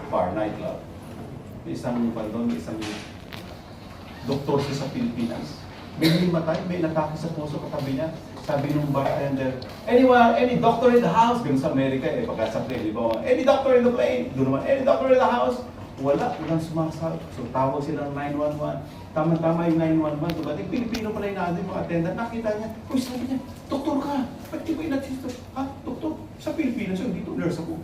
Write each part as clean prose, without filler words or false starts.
bar, nightclub. May isang doktor siya sa Pilipinas. May himatay, may natake sa puso katabi niya. Sabi nung bartender, any doctor in the house? Ganun sa Amerika, pagka sa plane, di ba? Any doctor in the plane? Doon naman, any doctor in the house? Wala, walang sumasagot. So tawag sila ng 911. Tama-tama yung 911. Dumating, Pilipino pala yung natin, mga attendant. Nakita niya, uy, sabi niya, doktor ka. Ba't di ko inatito? Ha? Doktor? Sa Pilipinas yun, dito nurse ako.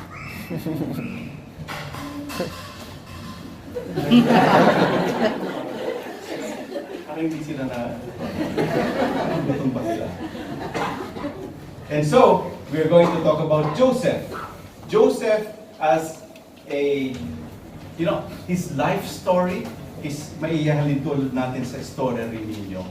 Hindi sila na gutom pa sila. And so, we're going to talk about Joseph. Joseph as a, his life story is maiyahalin tulad natin sa story rin ninyo.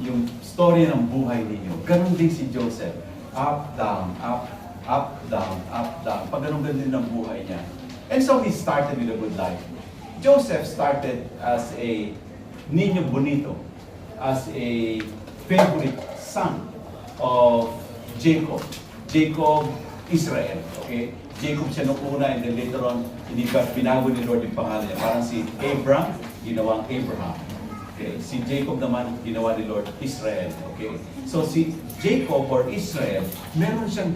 Yung story ng buhay ninyo. Ganon din si Joseph. Up, down, up, up, down, up, down. Pag ganon din ang buhay niya. And so, he started with a good life. Joseph started as a niño bonito, as a favorite son of Jacob. Jacob, Israel. Okay? Jacob siya nung una, and then later on, hindi pa binago ni Lord yung pangalan niya. Parang si Abram, ginawang Abraham. Okay? Si Jacob naman, ginawa ni Lord Israel. Okay? So si Jacob or Israel, meron siyang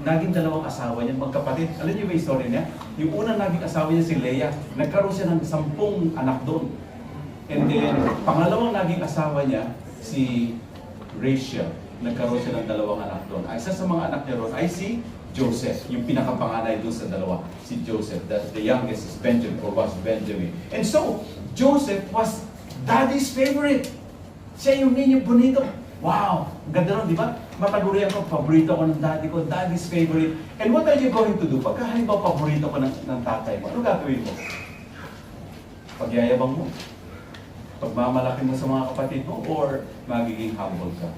naging dalawang asawa niya, magkapatid. Alam niyo ba yung story niya? Yung unang naging asawa niya si Leah, nagkaroon siya ng 10 anak doon. And then, pangalawang naging asawa niya, si Rachel. Nagkaroon siya ng 2 anak doon. Isa sa mga anak niya roon ay si Joseph. Yung pinakapanganay doon sa dalawa, si Joseph. The youngest is Benjamin, or was Benjamin. And so, Joseph was daddy's favorite. Siya yung niño bonito. Wow! Ganda nun, di ba? Matagurian ko, paborito ko ng daddy ko, daddy's favorite. And what are you going to do? Pagka halimbawa paborito ko ng tatay mo, ano gagawin mo? Pagyayabang mo? Pagmamalaki mo sa mga kapatid mo, or magiging humble ka?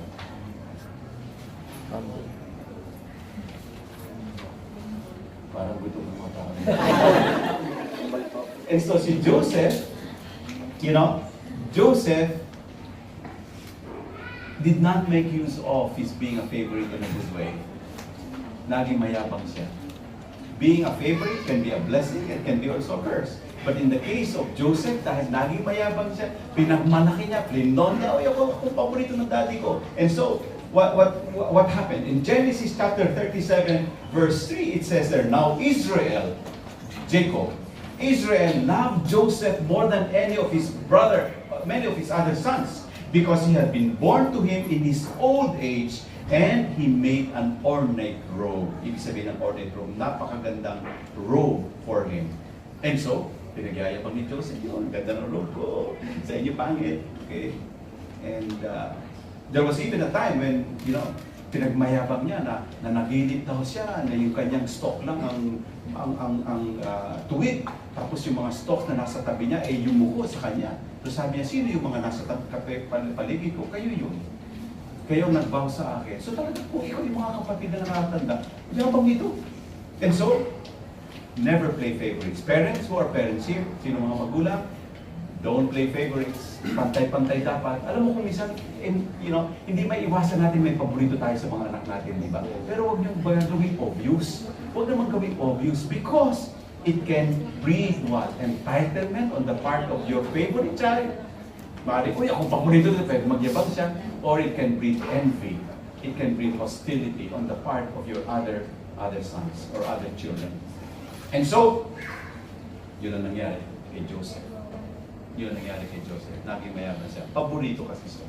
Humble. Parang gusto mo mga tao. And so si Joseph, Joseph did not make use of his being a favorite in a good way. Naging mayabang siya. Being a favorite can be a blessing, it can be also a curse. But in the case of Joseph, dahil naging mayabang siya, pinagmalaki niya, plinon niya, ako paborito ng daddy ko. And so, what happened? In Genesis chapter 37, verse 3, it says there, now Israel, Jacob, Israel loved Joseph more than any of his many of his other sons, because he had been born to him in his old age, and he made an ornate robe. Ibig sabihin ng ornate robe, napakagandang robe for him. And so, pinagyayabang ni Joseph, yun, ganda ng robe ko, sa inyo pangit. Okay? And there was even a time when, pinagmayabang niya na nagilid daw siya, na yung kanyang stock lang ang tuwid. Tapos yung mga stock na nasa tabi niya, yumuko sa kanya. So sabi niya, sino yung mga nasa paligid ko? Kayo yun. Kayo nagbaw sa akin. So talaga po, ikaw yung mga kapatid na nakatanda. Yabang ito. And so, never play favorites. Parents who are parents here, sino mga magulang, don't play favorites. Pantay-pantay dapat. Alam mo kung minsan, hindi may iwasan natin may paborito tayo sa mga anak natin, di ba? Pero huwag niyong gawing obvious. Huwag naman gawing obvious because it can breed what? Entitlement on the part of your favorite child. Maaaring, ako paborito nito, pwede magyabang siya. Or it can breed envy. It can breed hostility on the part of your other sons or other children. And so, yun ang nangyari kay Joseph. Yun ang nangyari kay Joseph. Naging mayaman siya. Paborito kasi siya.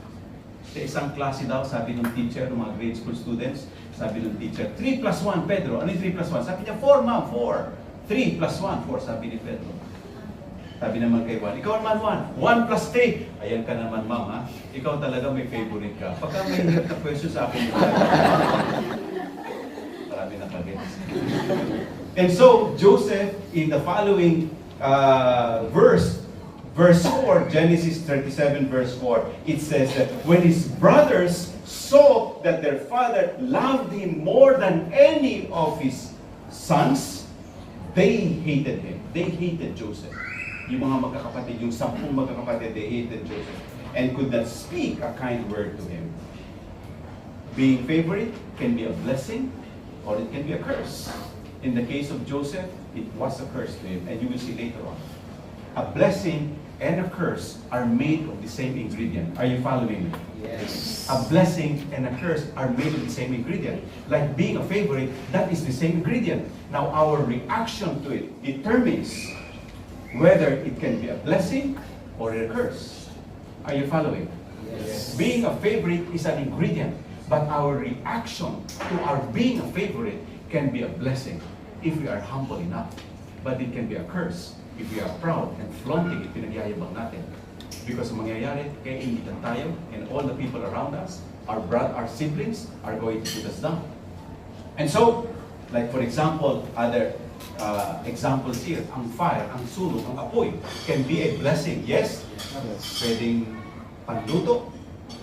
Sa isang klase daw, sabi ng teacher, ng mga grade school students, sabi ng teacher, 3 plus 1, Pedro. Ano yung 3 plus 1? Sabi niya, 4, ma'am, 4. 3 plus 1, 4, sabi ni Pedro. Sabi naman kay Juan, ikaw naman 1 plus 3. Ayan ka naman, ma'am, ha? Ikaw talaga may favorite ka. Pagka may hirap na question sa akin, marami na kagets. And so, Joseph, in the following verse 4, Genesis 37, verse 4, it says that when his brothers saw that their father loved him more than any of his sons, they hated him. They hated Joseph. Yung mga magkakapatid, yung 10 magkakapatid, they hated Joseph and could not speak a kind word to him. Being favorite can be a blessing or it can be a curse. In the case of Joseph, it was a curse to him, and you will see later on. A blessing and a curse are made of the same ingredient. Are you following me? Yes. A blessing and a curse are made of the same ingredient. Like being a favorite, that is the same ingredient. Now our reaction to it determines whether it can be a blessing or a curse. Are you following? Yes. Being a favorite is an ingredient, but our reaction to our being a favorite can be a blessing if we are humble enough. But it can be a curse if we are proud and flaunting it, pinagyayabang natin. Because ang mangyayari, kaya initan tayo, and all the people around us, our siblings, are going to put us down. And so, like for example, other examples here, ang fire, ang sunog, ang apoy, can be a blessing. Yes? Pwedeng panluto.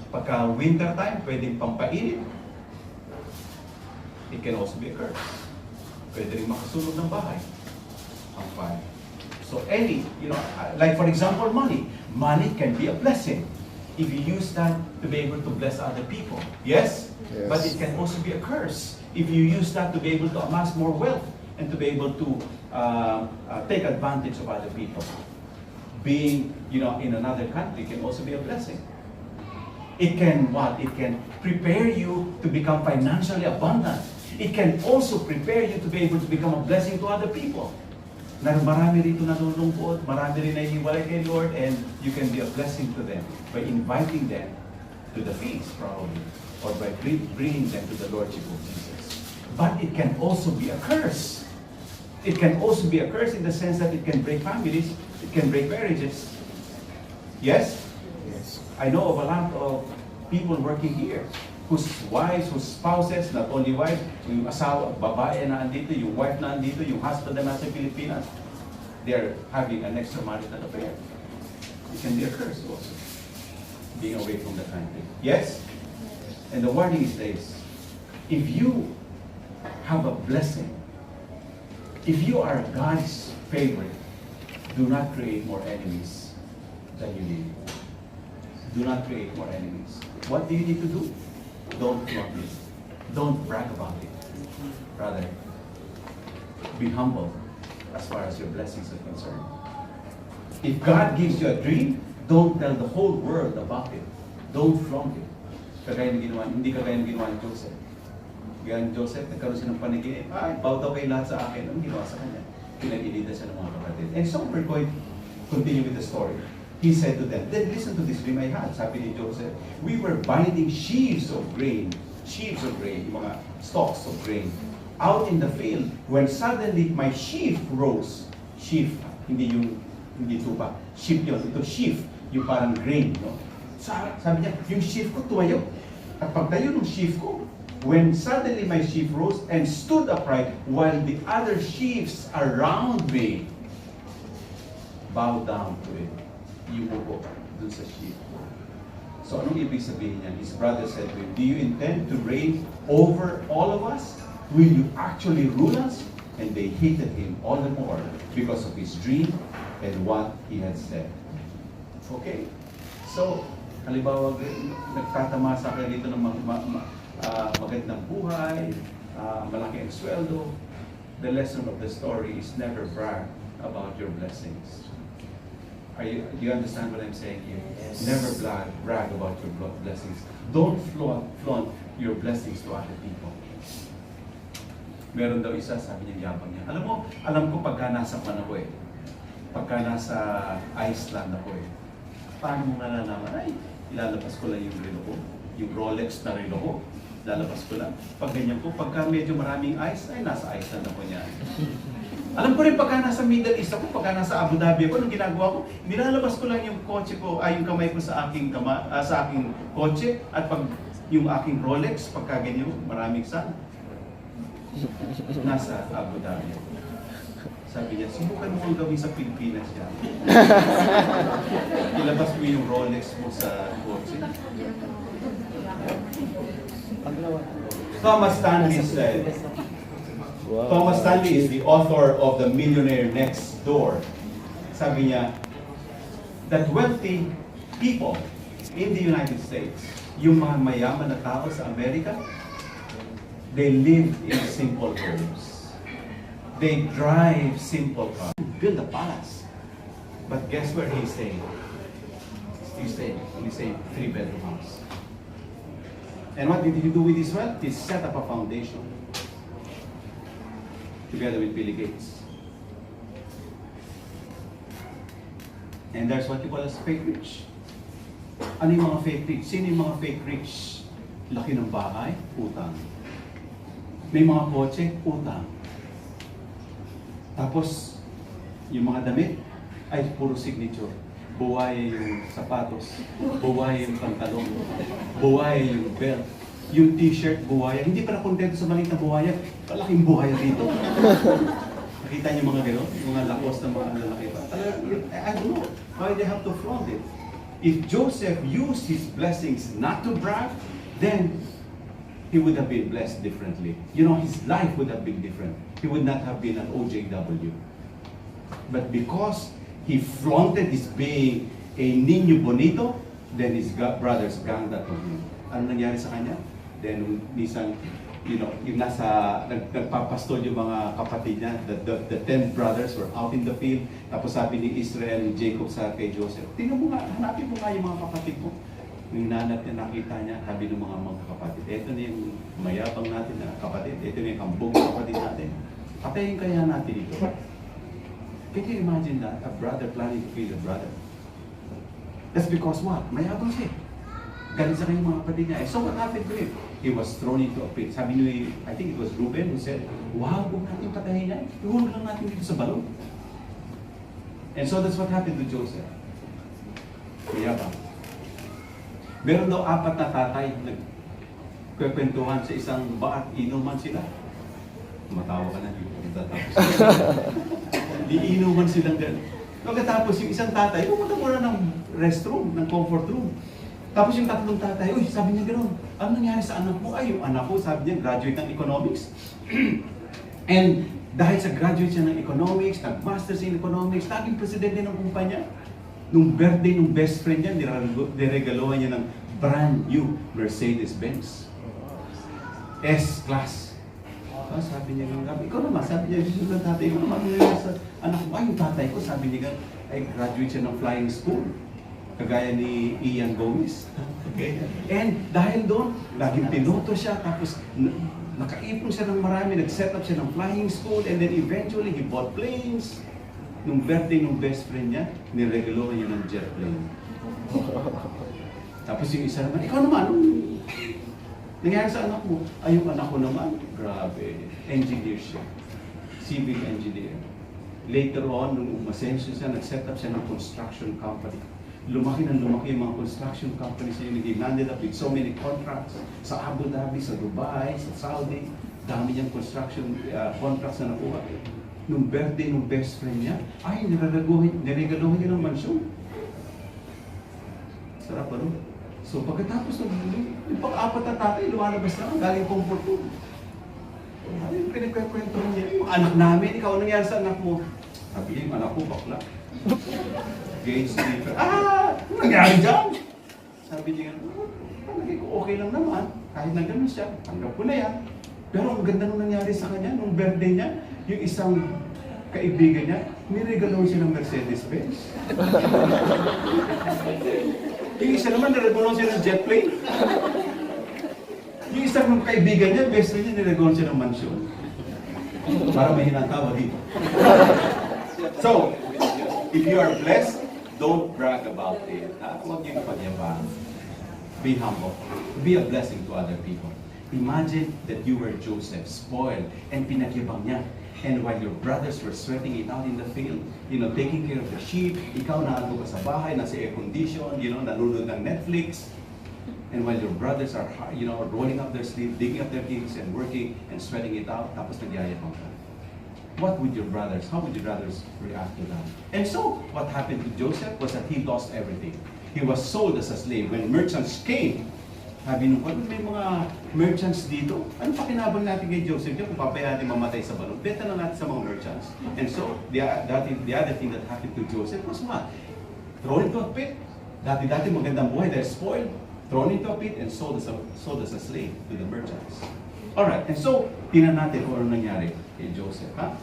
Pagka winter time, pwedeng pampainit. It can also be a curse. Pwede rin makasunog ng bahay. Ang fire. So any, like for example, money. Money can be a blessing if you use that to be able to bless other people. Yes? Yes. But it can also be a curse if you use that to be able to amass more wealth and to be able to take advantage of other people. Being, in another country can also be a blessing. It can what? It can prepare you to become financially abundant. It can also prepare you to be able to become a blessing to other people. Na marami rito nalulungkot, marami rin nahihiwalay kay Lord, and you can be a blessing to them by inviting them to the feast, probably, or by bringing them to the Lordship of Jesus. But it can also be a curse. It can also be a curse in the sense that it can break families, it can break marriages. Yes? Yes. I know of a lot of people working here whose wives, whose spouses, not only wives, yung asawa, babae na andito, yung wife na andito, yung husband na nasa Pilipinas, they're having an extramarital affair. It can be a curse also, being away from the country. Yes? And the warning is this: if you have a blessing, if you are God's favorite, do not create more enemies than you need. Do not create more enemies. What do you need to do? Don't flaunt it. Don't brag about it. Rather, be humble as far as your blessings are concerned. If God gives you a dream, don't tell the whole world about it. Don't flaunt it. Hindi kagaya ng ginawa ni Joseph. Gaya ni Joseph, nagkaroon siya ng panaginip. Baw daw kayo lahat sa akin. Ang ginawa sa kanya? Pinag-ilida siya ng mga kapatid. And so we're going to continue with the story. He said to them, then listen to this dream I had. Sabi ni Joseph, we were binding sheaves of grain, mga stalks of grain, out in the field, when suddenly my sheaf rose. Sheaf, hindi tupa. Sheaf yun, ito sheaf, yung parang grain. No? Sabi niya, yung sheaf ko tumayo. At pagtayo ng sheaf ko, when suddenly my sheaf rose and stood upright, while the other sheaves around me bowed down to it. Yumuko dun sa sheep. So anong ibig sabihin niyan? His brother said to him, do you intend to reign over all of us? Will you actually rule us? And they hated him all the more because of his dream and what he had said. Okay. So, halimbawa, nagtatamasa kayo dito ng magandang buhay, malaki ang sweldo. The lesson of the story is never brag about your blessings. Do you understand what I'm saying here? Yes. Never brag about your blessings. Don't flaunt your blessings to other people. Meron daw isa, sabi niya, yabang niya. Alam ko pagka nasa ako pagka nasa Iceland ako paano mo nalalaman? Ay, ilalabas ko lang yung relo ko, yung Rolex na relo ko. Lalabas ko lang. Pag ganyan ko, pagka medyo maraming ice, ay nasa Iceland ako niya. Alam ko rin pagka nasa Middle East ako, pagka nasa Abu Dhabi ako, nung ginagawa ko, nilalabas ko lang yung kotse ko, yung kamay ko sa aking kotse, at pag yung aking Rolex, pagka ganyan, maraming sun. Nasa Abu Dhabi. Sabi niya, subukan mo kung gawin sa Pilipinas yan. Ilabas mo yung Rolex mo sa kotse. Thomas Stanley said, Wow. Thomas Stanley is the author of The Millionaire Next Door. Sabi niya, that wealthy people in the United States, yung mga mayaman na tao sa Amerika, they live in simple homes. They drive simple cars. Build a palace. But guess where he's staying? He's staying 3-bedroom house. And what did he do with his wealth? He set up a foundation together with Billy Gates. And that's what you call as fake rich. Ano yung mga fake rich? Sino yung mga fake rich? Laki ng bahay, utang. May mga kotse, utang. Tapos, yung mga damit ay puro signature. Buwaya yung sapatos, buwaya yung pantalon, buwaya yung belt, yung t-shirt, buwaya. Hindi pa na kontento sa maliit na buwaya, malaking buwaya dito. Nakita niyo mga gano'n? Yung mga lakos na mga lalaki pa. I don't know why they have to flaunt it. If Joseph used his blessings not to brag, then he would have been blessed differently. You know, his life would have been different. He would not have been an OJW. But because he flaunted his being a niño bonito, then his brothers ganged that on him. Ano nangyari sa kanya? Then, minsan, yung nagpapastol yung mga kapatid niya, the 10 brothers were out in the field, tapos sabi ni Israel, ni Jacob sa kay Joseph, tingnan mo nga, hanapin mo nga yung mga kapatid mo. Nung hinanap niya, nakita niya, sabi ng mga kapatid, ito na yung mayabang natin na kapatid, ito na yung kambog na kapatid natin. Patayin kaya natin ito. Can you imagine that? A brother planning to kill a brother. That's because what? Mayabang siya. Galit sa kanyang mga kapatid niya. So what happened to him? He was thrown into a pit. Sabi niyo, I think it was Reuben who said, wow, huwag natin patayin niya. Ihulog lang natin dito sa balon. And so that's what happened to Joseph. Mayabang. Meron daw 4 na tatay nagkwentuhan sa isang bar, inuman sila. Matawa ka na, iinuman silang gano'n. Pagkatapos yung isang tatay, pumunta muna ng restroom, ng comfort room. Tapos yung 3 tatay, uy, sabi niya gano'n, ano nangyari sa anak mo? Ay, yung anak ko, sabi niya, graduate ng economics. And dahil sa graduate siya ng economics, nag-masters in economics, naging presidente ng kumpanya. Nung birthday ng best friend niya, niregalohan niya ng brand new Mercedes-Benz. S-Class. Sabi niya nga, ikaw naman, sabi niya, yung tatay ko naman, sa anak ko, yung tatay ko, sabi niya, ay graduate siya ng flying school. Kagaya ni Ian Gomez. Okay? And dahil doon, laging piloto siya, tapos nakaipon siya ng marami, nag-set up siya ng flying school, and then eventually, he bought planes. Nung birthday ng best friend niya, niregalohan niya ng jet plane. Tapos yung isa naman, ikaw naman, nangyari sa anak mo? Ay, yung anak ko naman, grabe, engineer siya. Civil engineer. Later on, nung umasenso siya, nag-set up siya ng construction company. Lumaki ng lumaki yung mga construction companies niya. He landed up with so many contracts sa Abu Dhabi, sa Dubai, sa Saudi. Dami niyang construction contracts na nakuha. Nung birthday ng best friend niya, ay, niregalohan niya ng mansyon. Sarap ano? So pagkatapos yung pang-4 na tatay, lumalabas na, galing comfort room. Ano yung pinagkwento niya? Yung anak namin, ikaw, ano nangyari sa anak mo? Sabi niya, yung anak ko, bakla. Gate sleeper. Ano nangyari dyan? Sabi niya, okay lang naman. Kahit na gano'n siya, tanggap ko na yan. Pero ang ganda nung nangyari sa kanya, nung birthday niya, yung isang kaibigan niya, niregalohan siya ng Mercedes-Benz. Yung isa naman, niregalohan siya ng jet plane. Yung isang kaibigan niya, best friend niya, niregalohan siya ng mansyon. Para may hinatawa dito. So, if you are blessed, don't brag about it. Huwag yung pagyabang. Be humble. Be a blessing to other people. Imagine that you were Joseph, spoiled, and pinagyabang niya. And while your brothers were sweating it out in the field, taking care of the sheep, ikaw naando ka sa bahay, nasa air condition, nanonood ng Netflix. And while your brothers are, rolling up their sleeves, digging up their heels and working and sweating it out, tapos nagyayabang ka. What would your brothers, how would your brothers react to that? And so, what happened to Joseph was that he lost everything. He was sold as a slave. When merchants came, sabi nung, may mga merchants dito, ano pa kinabang natin kay Joseph yun? Kung papaya natin mamatay sa balon, benta na natin sa mga merchants. And so, the other thing that happened to Joseph was what? Thrown into a pit. Dati-dati magandang buhay, they're spoiled. Thrown into a pit and sold as a slave to the merchants. Alright, and so, tingnan natin kung ano nangyari kay Joseph. Ha?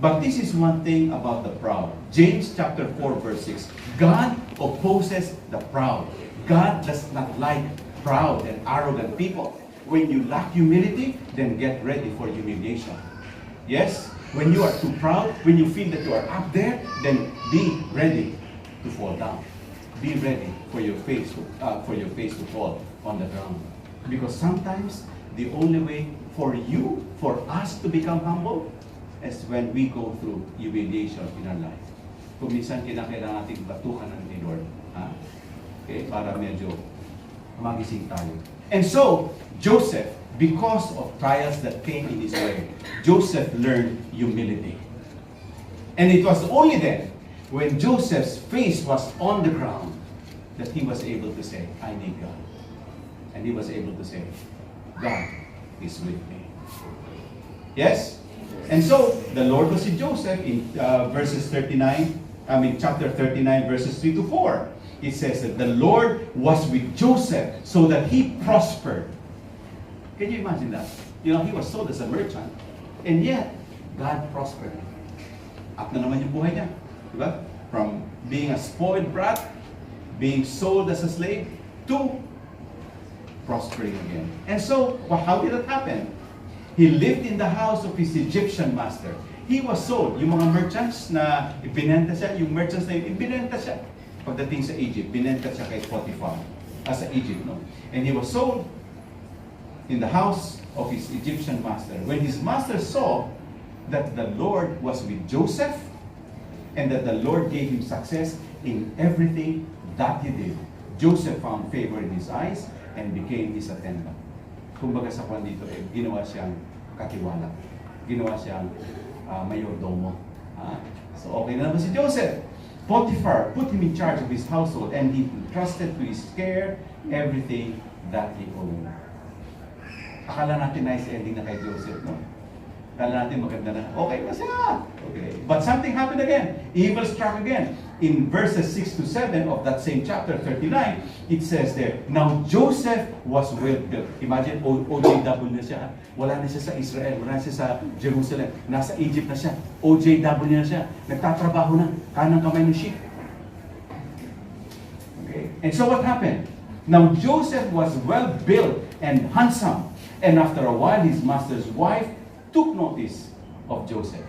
But this is one thing about the proud. James chapter 4 verse 6. God opposes the proud. God does not like proud and arrogant people. When you lack humility, then get ready for humiliation. Yes? When you are too proud, when you feel that you are up there, then be ready to fall down. Be ready for your face to fall on the ground. Because sometimes the only way for us to become humble is when we go through humiliation in our life. Kung minsan kinakailangan natin batukan ng Lord. Okay, para medyo magising tayo. And so, Joseph, because of trials that came in his way, Joseph learned humility. And it was only then, when Joseph's face was on the ground, that he was able to say, I need God. And he was able to say, God is with me. Yes? And so, the Lord was with Joseph in chapter 39, verses 3 to 4. It says that the Lord was with Joseph so that he prospered. Can you imagine that? You know, he was sold as a merchant. And yet, God prospered him. Up na naman yung buhay niya. Diba? From being a spoiled brat, being sold as a slave, to prospering again. And so, how did that happen? He lived in the house of his Egyptian master. He was sold. Yung mga merchants na ibinenta siya, yung merchants na ibinenta siya. Pagdating sa Egypt, binenta siya kay Potiphar. Sa Egypt, no? And he was sold in the house of his Egyptian master. When his master saw that the Lord was with Joseph, and that the Lord gave him success in everything that he did, Joseph found favor in his eyes and became his attendant. Kumbaga sa kwan dito, ginawa siyang katiwala. Ginawa siyang mayordomo. So okay na naman si Joseph. Potiphar put him in charge of his household, and he entrusted to his care everything that he owned. Akala natin nice ending na kay Joseph, no? Akala natin maganda na, okay na siya. Okay. But something happened again. Evil struck again. In verses 6 to 7 of that same chapter 39, it says there, now Joseph was well built. Imagine, OJW na siya. Wala na siya sa Israel, wala na siya sa Jerusalem. Nasa Egypt na siya. OJW na siya. Nagtatrabaho na. Kanang kamay ng sheep. Okay. And so what happened? Now Joseph was well built and handsome. And after a while, his master's wife took notice of Joseph.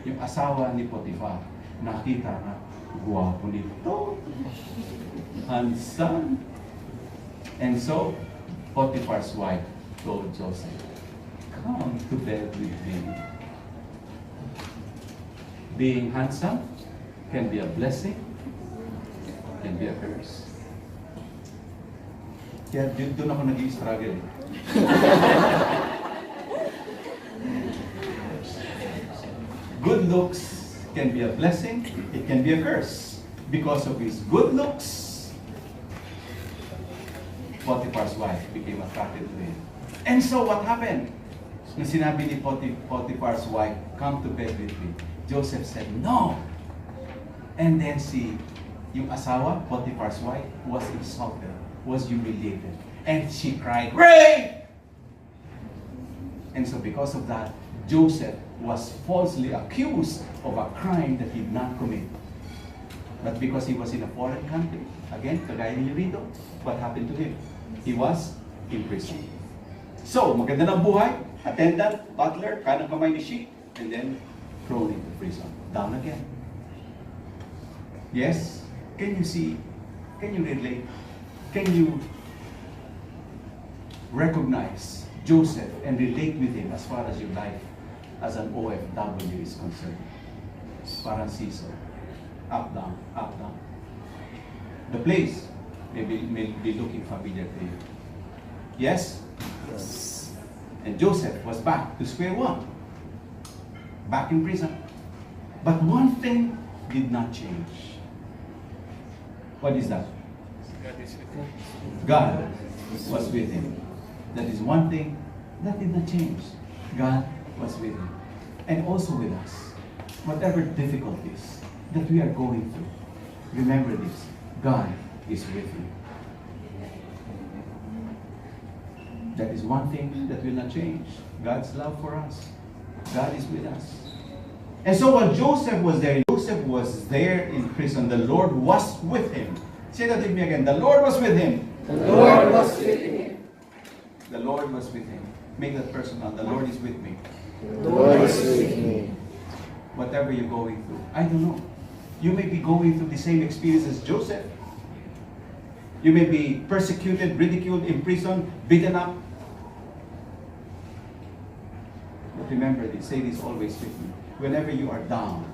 Yung asawa ni Potiphar, nakita na, guwapo nito, handsome. And so, Potiphar's wife told Joseph, come to bed with me. Being handsome can be a blessing, can be a curse. Kaya doon ako nag-i-struggle. Good looks can be a blessing, it can be a curse. Because of his good looks, Potiphar's wife became attracted to him. And so what happened? Nung sinabi ni Potiphar's wife, come to bed with me, Joseph said, no. And then yung asawa, Potiphar's wife, was insulted, was humiliated. And she cried, rape! And so because of that, Joseph was falsely accused of a crime that he did not commit. But because he was in a foreign country, again, kagaya niyo rito, what happened to him? He was in prison. So, maganda ng buhay, attendant, butler, kanang kamay ni sheep, and then thrown into prison. Down again. Yes? Can you see? Can you relate? Can you recognize Joseph and relate with him as far as your life as an OFW is concerned? Parang seesaw. Up, down, up, down. The place may be looking familiar to you. Yes? Yes. And Joseph was back to square one. Back in prison. But one thing did not change. What is that? God was with him. That is one thing that did not change. God was with him. And also with us. Whatever difficulties that we are going through, remember this, God is with you. That is one thing that will not change. God's love for us. God is with us. And so while Joseph was there in prison, the Lord was with him. Say that with me again. The Lord was with him. The Lord was with him. The Lord was with him. Make that personal. The Lord is with me. The Lord is with me. Whatever you're going through. I don't know. You may be going through the same experience as Joseph. You may be persecuted, ridiculed, imprisoned, beaten up. But remember this, say this always with me. Whenever you are down,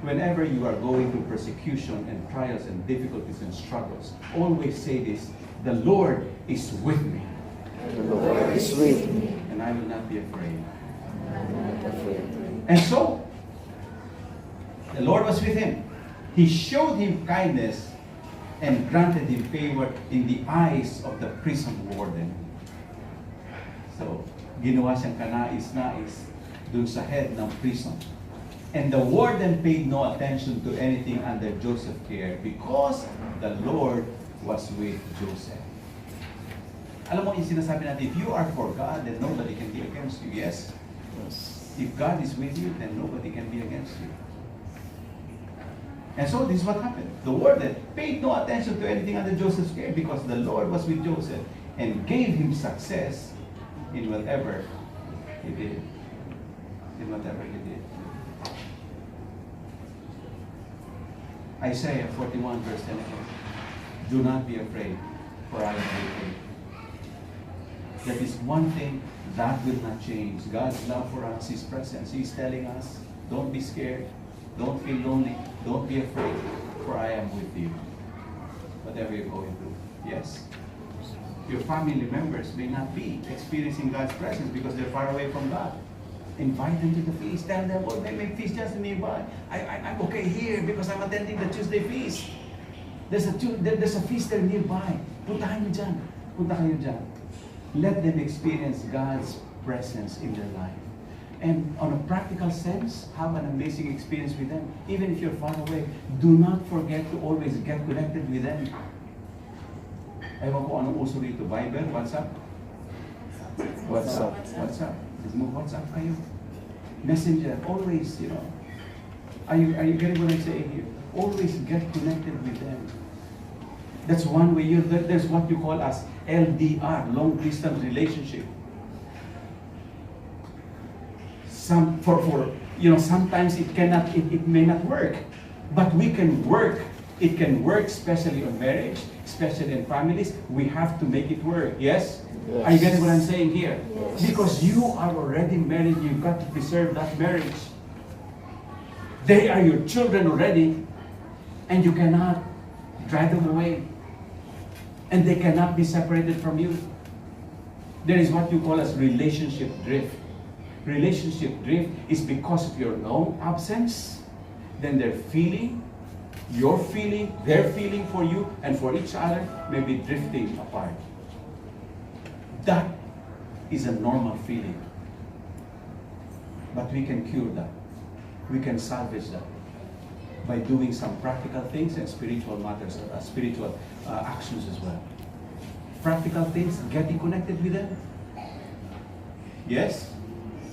whenever you are going through persecution and trials and difficulties and struggles, always say this, the Lord is with me. The Lord is with me. And I will not be afraid. I'm not afraid. And so, the Lord was with him. He showed him kindness and granted him favor in the eyes of the prison warden. So, ginawa siyang kanais-nais dun sa head ng prison. And the warden paid no attention to anything under Joseph's care because the Lord was with Joseph. Alam mo, yung sinasabi natin, if you are for God, then nobody can be against you. Yes? Yes. If God is with you, then nobody can be against you. And so this is what happened. The warden paid no attention to anything under Joseph's care because the Lord was with Joseph and gave him success in whatever he did. In whatever he did. Isaiah 41 verse 10 again. Do not be afraid, for I am with you. That is one thing that will not change. God's love for us, His presence. He's telling us, don't be scared. Don't feel lonely. Don't be afraid, for I am with you. Whatever you're going through. Yes? Your family members may not be experiencing God's presence because they're far away from God. Invite them to the feast. Tell them, oh, they make feast just nearby. I'm okay here because I'm attending the Tuesday Feast. There's a feast there nearby. Puntahan nyo dyan. Punta kayo dyan. Let them experience God's presence in their life. And on a practical sense, have an amazing experience with them. Even if you're far away, do not forget to always get connected with them. Ewan ko anong uso rito. Viber, WhatsApp? WhatsApp. WhatsApp. Let's move WhatsApp kayo. Messenger, always, you know. Are you getting what I'm saying here? Always get connected with them. That's one way. There's what you call as LDR, long distance relationship. Sometimes it may not work, but we can work. It can work, especially on marriage, especially in families. We have to make it work. Yes? Yes. Are you getting what I'm saying here? Yes. Because you are already married, you've got to preserve that marriage. They are your children already, and you cannot drive them away. And they cannot be separated from you. There is what you call as relationship drift. Relationship drift is because of your long absence. Then they're feeling, you're feeling, they're feeling for you, and for each other may be drifting apart. That is a normal feeling. But we can cure that. We can salvage that by doing some practical things and spiritual matters, spiritual actions as well. Practical things, getting connected with them. Yes?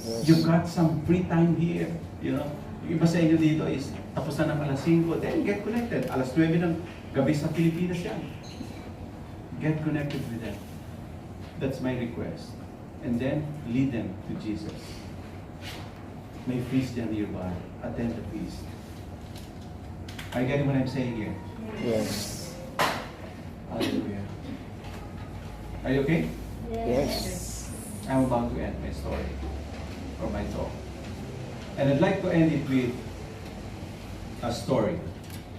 Yes. You've got some free time here, you know. Yung iba sa inyo dito is tapos na ng alas 5, then get connected. Alas 9 ng gabi sa Pilipinas yan. Get connected with them. That's my request. And then lead them to Jesus. May feast dyan nearby. Attend the feast. Are you getting what I'm saying here? Yes. Hallelujah. Are you okay? Yes. I'm about to end my story or my talk. And I'd like to end it with a story.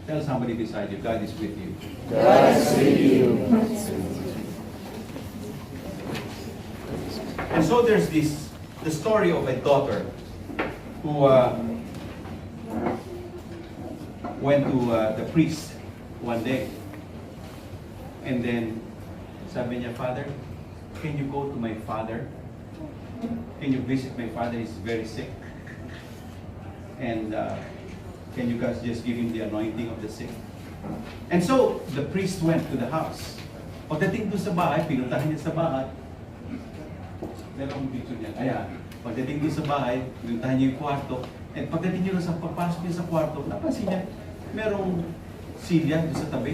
Tell somebody beside you, God is with you. God is with you. And so there's the story of a daughter who went to the priest one day. And then sabi niya, Father, can you go to my father? Can you visit my father? He's very sick. And can you guys just give him the anointing of the sick? And so the priest went to the house. Pagdating doon sa bahay, pinuntahan niya sa bahay. Meron akong picture niya. Ayan. Pagdating doon sa bahay, pinuntahan niya yung kwarto. At pagdating niyo sa pagpasok niya sa kwarto, napansin niya, merong silya doon sa tabi.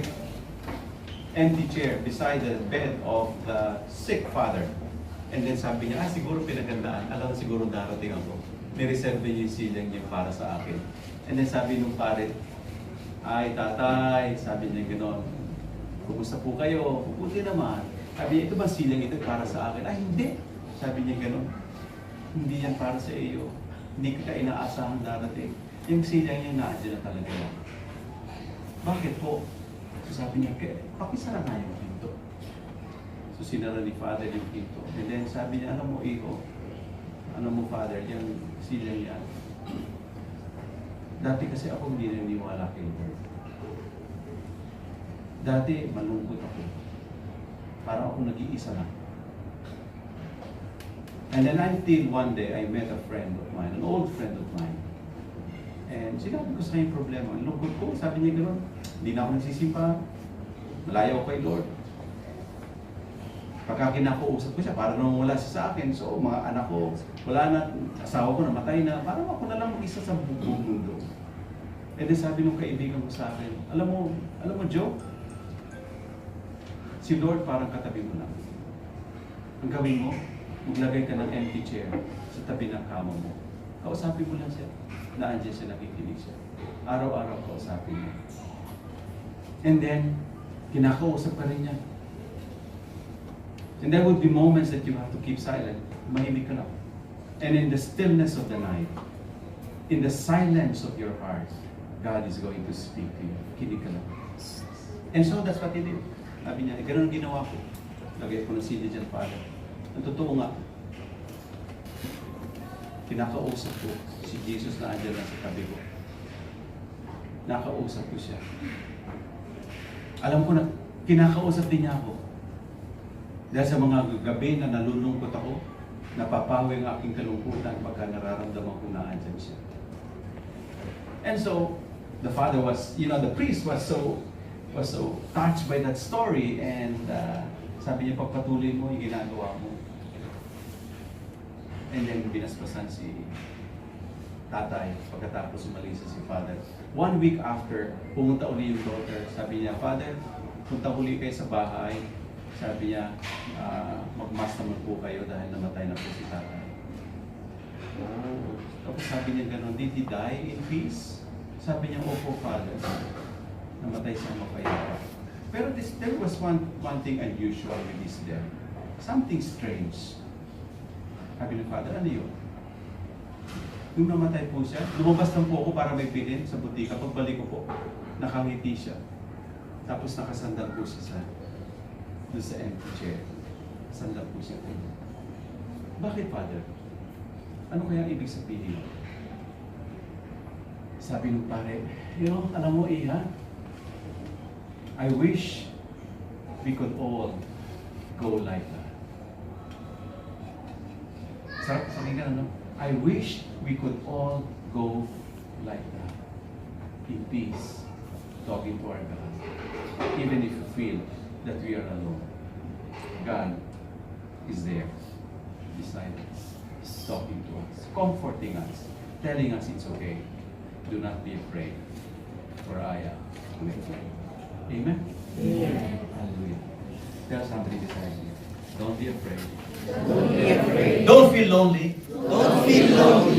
Empty chair beside the bed of the sick father. And then sabi niya, siguro pinagandaan. Alam mo, siguro darating ako. Nireserve niya yung silyang niya para sa akin. And then sabi nung pare, ay tatay, sabi niya gano'n, kumusta po kayo? Puputi naman. Sabi niya, ito ba silyang ito para sa akin? Ay hindi. Sabi niya gano'n, hindi yan para sa iyo. Hindi ka inaasahan darating. Yung silyang niya naandyan na talaga lang. Bakit po? So sabi niya, pakisara nga yung pinto. So sinara ni Father yung pinto. And then sabi niya, alam mo, iho, ano mo Father, yung silyang yan. Dati kasi ako hindi naniniwala kay Lord. Dati malungkot ako. Parang ako nag-iisa lang. And then until one day, I met a friend of mine, an old friend of mine. And sinabi ko sa kanya yung problema. Ang lungkot ko, sabi niya gano'n, hindi na ako nagsisimpa. Malayo ako kay Lord. Pagka kinakausap ko siya, parang nung wala siya sa akin. So, mga anak ko, wala na, asawa ko namatay na, parang ako na lang isa sa buong mundo. And then sabi nung kaibigan ko sa akin, alam mo Joe, si Lord parang katabi mo lang. Ang gawin mo, maglagay ka ng empty chair sa tabi ng kama mo. Kausapin mo lang siya. Naandiyan siya, nakikinig siya. Araw-araw kausapin mo. And then, kinakausap ka rin niya. And there would be moments that you have to keep silent. Mahimik ka lang. And in the stillness of the night, in the silence of your heart, God is going to speak to you. Kinig ka lang. And so that's what he did. Sabi niya, ganun ang ginawa ko. Lagay ko ng CD dyan, Father. Ang totoo nga, kinakausap ko si Jesus na andyan lang sa tabi ko. Nakausap ko siya. Alam ko na, kinakausap din niya ako. Dahil sa mga gabi na nalulungkot ako, napapawi ang aking kalungkutan pagka nararamdaman ko na andyan siya. And so, the father was, the priest was so touched by that story, and sabi niya, pagpatuloy mo yung ginagawa mo. And then binasbasan si tatay pagkatapos umalis si father. 1 week after, pumunta uli yung daughter. Sabi niya, Father, punta uli kayo sa bahay. Sabi niya, magmas naman po kayo dahil namatay na po si tatay. Oh. Tapos sabi niya gano'n, did he die in peace? Sabi niya, opo, Father. Namatay siya mapayapa. Pero there was one thing unusual with this death. Something strange. Sabi ng Father, ano yun? Nung namatay po siya, lumabas lang po ako para may bilhin sa butika. Pagbalik ko po, nakangiti siya. Tapos nakasandal po siya doon sa empty chair. Sandal po siya. Bakit, Father? Ano kaya ibig sabihin? Sabi ng pare, alam mo, Iha, I wish we could all go like that. Sarap sa nga, ano? I wish we could all go like that. In peace, talking to our God. Even if you feel that we are alone. God is there, beside us, talking to us, comforting us, telling us it's okay. Do not be afraid, for I am with you. Amen? Amen. Hallelujah. Tell somebody beside you, don't be afraid. Don't be afraid. Don't feel lonely. Don't feel lonely.